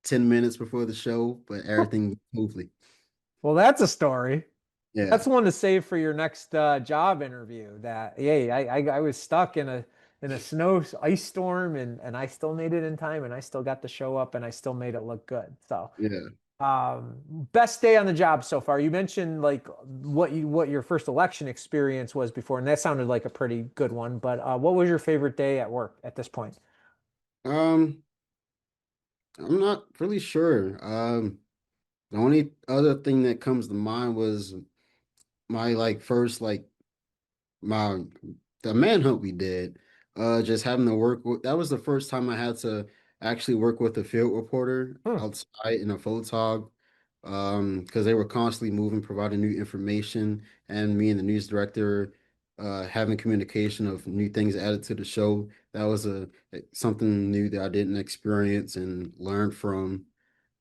10 minutes before the show, but everything went smoothly. Well, that's a story. That's Yeah, one to save for your next job interview. That hey, I was stuck in a snow ice storm and I still made it in time and I still got to show up and I still made it look good. So yeah. best day on the job so far. You mentioned like what your first election experience was before, and that sounded like a pretty good one. But what was your favorite day at work at this point? Um, I'm not really sure. The only other thing that comes to mind was my like first like my the manhunt we did. Just having to work with that was the first time I had to actually work with a field reporter Hmm. outside in a photog. Because they were constantly moving, providing new information, and me and the news director having communication of new things added to the show. That was a something new that I didn't experience and learn from.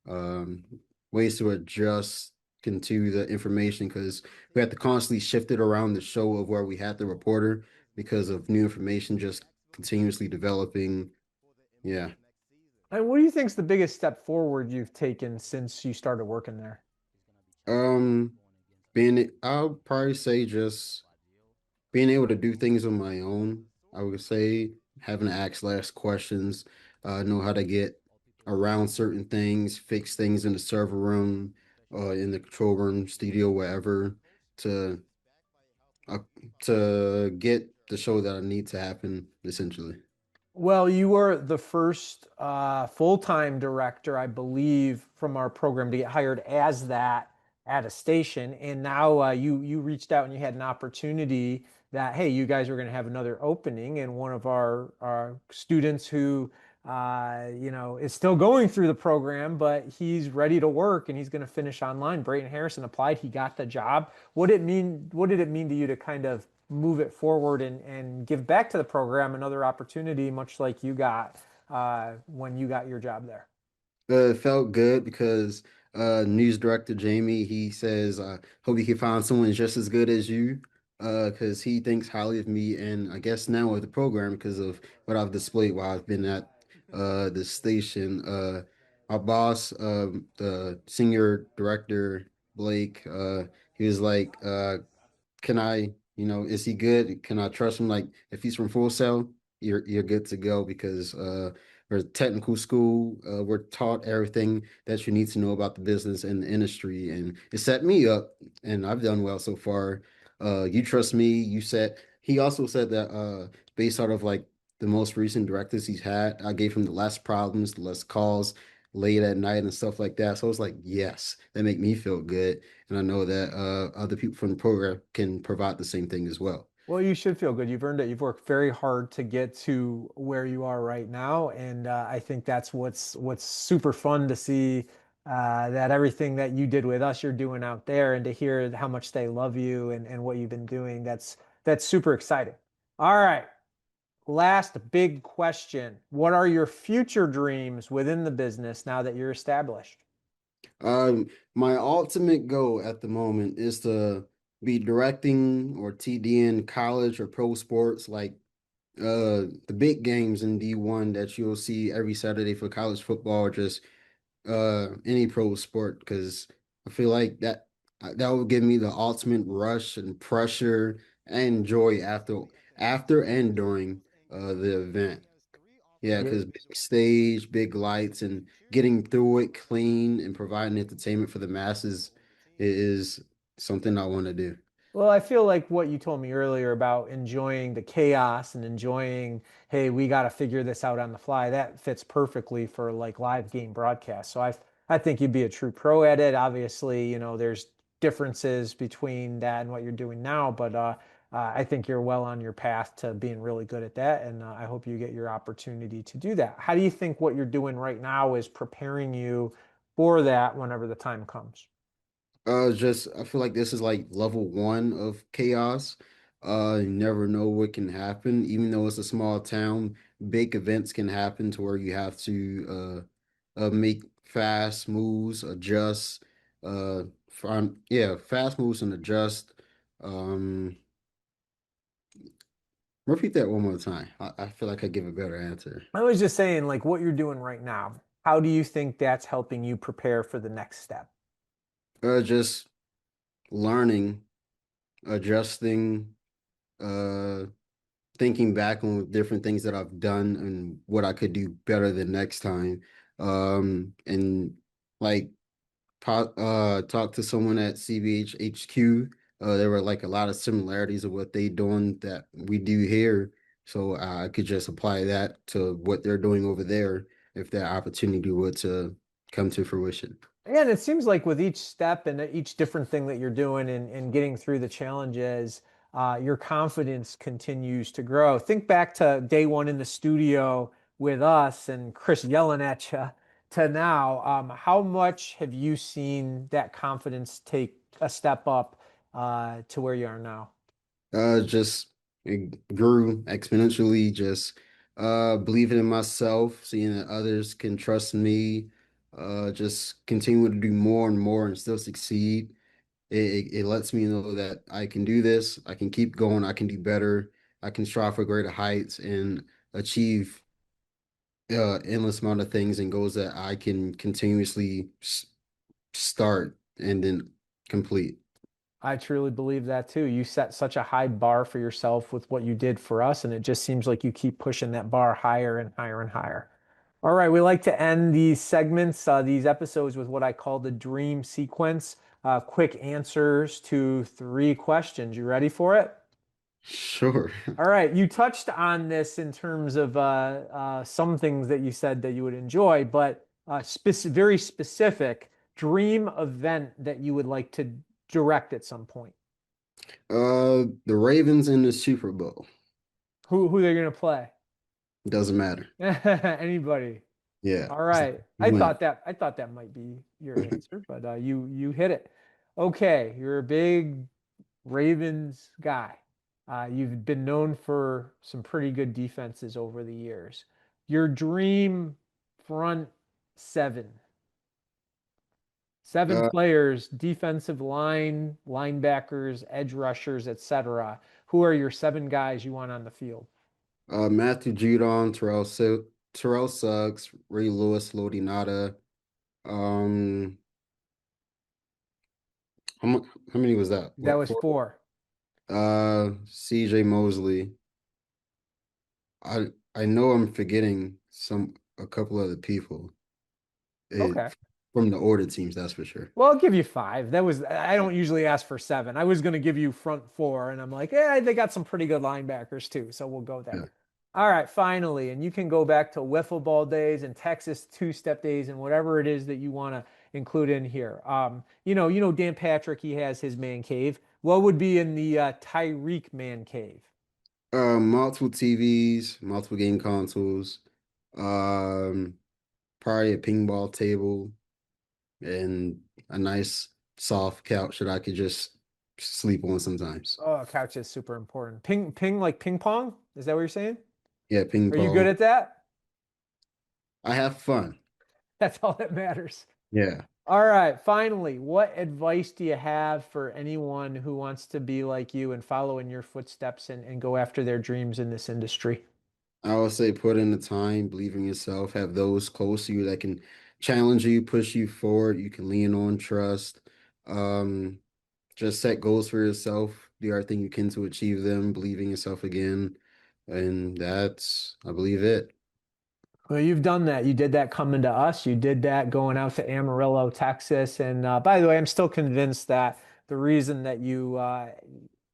um, Ways to adjust to the information because we had to constantly shift it around the show of where we had the reporter because of new information just continuously developing. Yeah. And what do you think's the biggest step forward you've taken since you started working there? Um, I'll probably say just being able to do things on my own. I would say having to ask less questions, know how to get around certain things, fix things in the server room, in the control room, studio, wherever, to uh, to get the show that I need to happen, essentially. Well, you were the first full-time director, I believe, from our program to get hired as that at a station. And now you reached out and you had an opportunity that, hey, you guys are going to have another opening, and one of our students who is still going through the program, but he's ready to work and he's going to finish online. Brayton Harrison applied, he got the job. What did it mean to you to kind of move it forward and give back to the program another opportunity, much like you got when you got your job there? It felt good because news director Jamie, he says, hope you can find someone just as good as you, because he thinks highly of me, and I guess now with the program because of what I've displayed while I've been at the station. Our boss, the senior director Blake, he was like, can I, is he good? Can I trust him? Like, if he's from Full Sail, you're good to go because we're a technical school. We're taught everything that you need to know about the business and the industry, and it set me up, and I've done well so far. You trust me. He also said that based out of like the most recent directives he's had, I gave him the less problems, the less calls late at night and stuff like that. So I was like, yes, that make me feel good. And I know that other people from the program can provide the same thing as well. Well, you should feel good. You've earned it. You've worked very hard to get to where you are right now, and I think that's what's super fun to see that everything that you did with us, you're doing out there, and to hear how much they love you and what you've been doing. That's super exciting. All right, last big question. What are your future dreams within the business now that you're established? My ultimate goal at the moment is to be directing or TDing college or pro sports like the big games in D1 that you'll see every Saturday for college football or just any pro sport because I feel like that would give me the ultimate rush and pressure and joy after and during the event. Yeah, Yeah. because big stage, big lights, and getting through it clean and providing entertainment for the masses is something I want to do. Well, I feel like what you told me earlier about enjoying the chaos and enjoying, hey, we got to figure this out on the fly, that fits perfectly for like live game broadcast. So I think you'd be a true pro at it. Obviously, there's differences between that and what you're doing now, but I think you're well on your path to being really good at that, and I hope you get your opportunity to do that. How do you think what you're doing right now is preparing you for that whenever the time comes? Just I feel like this is like level one of chaos. You never know what can happen, even though it's a small town. Big events can happen to where you have to make fast moves, adjust, fast moves and adjust. Um, Repeat that one more time. I feel like I give a better answer. I was just saying, like what you're doing right now, how do you think that's helping you prepare for the next step? Just learning, adjusting, uh, thinking back on different things that I've done and what I could do better the next time. And like talk to someone at CBH HQ. There were like a lot of similarities of what they doing that we do here. So I could just apply that to what they're doing over there if that opportunity were to come to fruition. And it seems like with each step and each different thing that you're doing and getting through the challenges, your confidence continues to grow. Think back to day one in the studio with us and Chris yelling at you to now. How much have you seen that confidence take a step up to where you are now? Just it grew exponentially, just believing in myself, seeing that others can trust me, just continue to do more and more and still succeed. It lets me know that I can do this, I can keep going, I can do better, I can strive for greater heights and achieve endless amount of things and goals that I can continuously start and then complete. I truly believe that too. You set such a high bar for yourself with what you did for us, and it just seems like you keep pushing that bar higher and higher and higher. All right, we like to end these segments, these episodes with what I call the dream sequence. Quick answers to 3 questions. You ready for it? Sure. All right, you touched on this in terms of some things that you said that you would enjoy, but very specific dream event that you would like to direct at some point. The Ravens in the Super Bowl. Who they're gonna play? Doesn't matter. Anybody. Yeah. All right. Win. I thought that might be your answer, but you hit it. Okay, you're a big Ravens guy. You've been known for some pretty good defenses over the years. Your dream front seven. Seven Uh, players, defensive line, linebackers, edge rushers, etc. Who are your 7 guys you want on the field? Matthew Judon, Terrell Suggs, Ray Lewis, Lodi Nada. Um, how many was that? That What, was 4? 4. CJ Mosley. I know I'm forgetting a couple other people. Okay. From the order teams, that's for sure. Well, I'll give you 5. I don't usually ask for 7. I was going to give you front 4, and I'm like, yeah, they got some pretty good linebackers too, so we'll go there. Yeah. All right, finally, and you can go back to wiffle ball days and Texas two-step days and whatever it is that you want to include in here. You know Dan Patrick, he has his man cave. What would be in the Tyreek man cave? Multiple TVs, multiple game consoles, um, probably a ping ball table, and a nice soft couch that I could just sleep on sometimes. Oh, couch is super important. Ping like ping pong? Is that what you're saying? Yeah, ping Are you good pong. at that? I have fun. That's all that matters. Yeah. All right, finally, what advice do you have for anyone who wants to be like you and follow in your footsteps and go after their dreams in this industry? I would say put in the time, believe in yourself, have those close to you that can challenge you, push you forward. You can lean on, trust. Um, just set goals for yourself, do everything you can to achieve them, believe in yourself again. And that's, I believe it. Well, you've done that. You did that coming to us. You did that going out to Amarillo, Texas. And by the way, I'm still convinced that the reason that you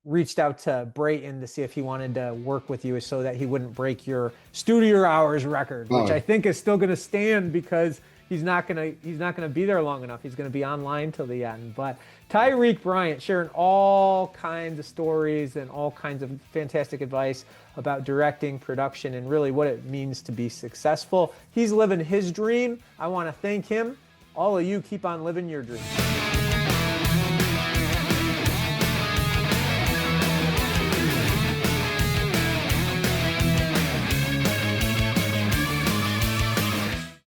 reached out to Brayton to see if he wanted to work with you is so that he wouldn't break your studio hours record, which I Oh, think is still going to stand because he's not gonna be there long enough. He's going to be online till the end. But Tyrek Bryant sharing all kinds of stories and all kinds of fantastic advice about directing, production, and really what it means to be successful. He's living his dream. I want to thank him. All of you keep on living your dream.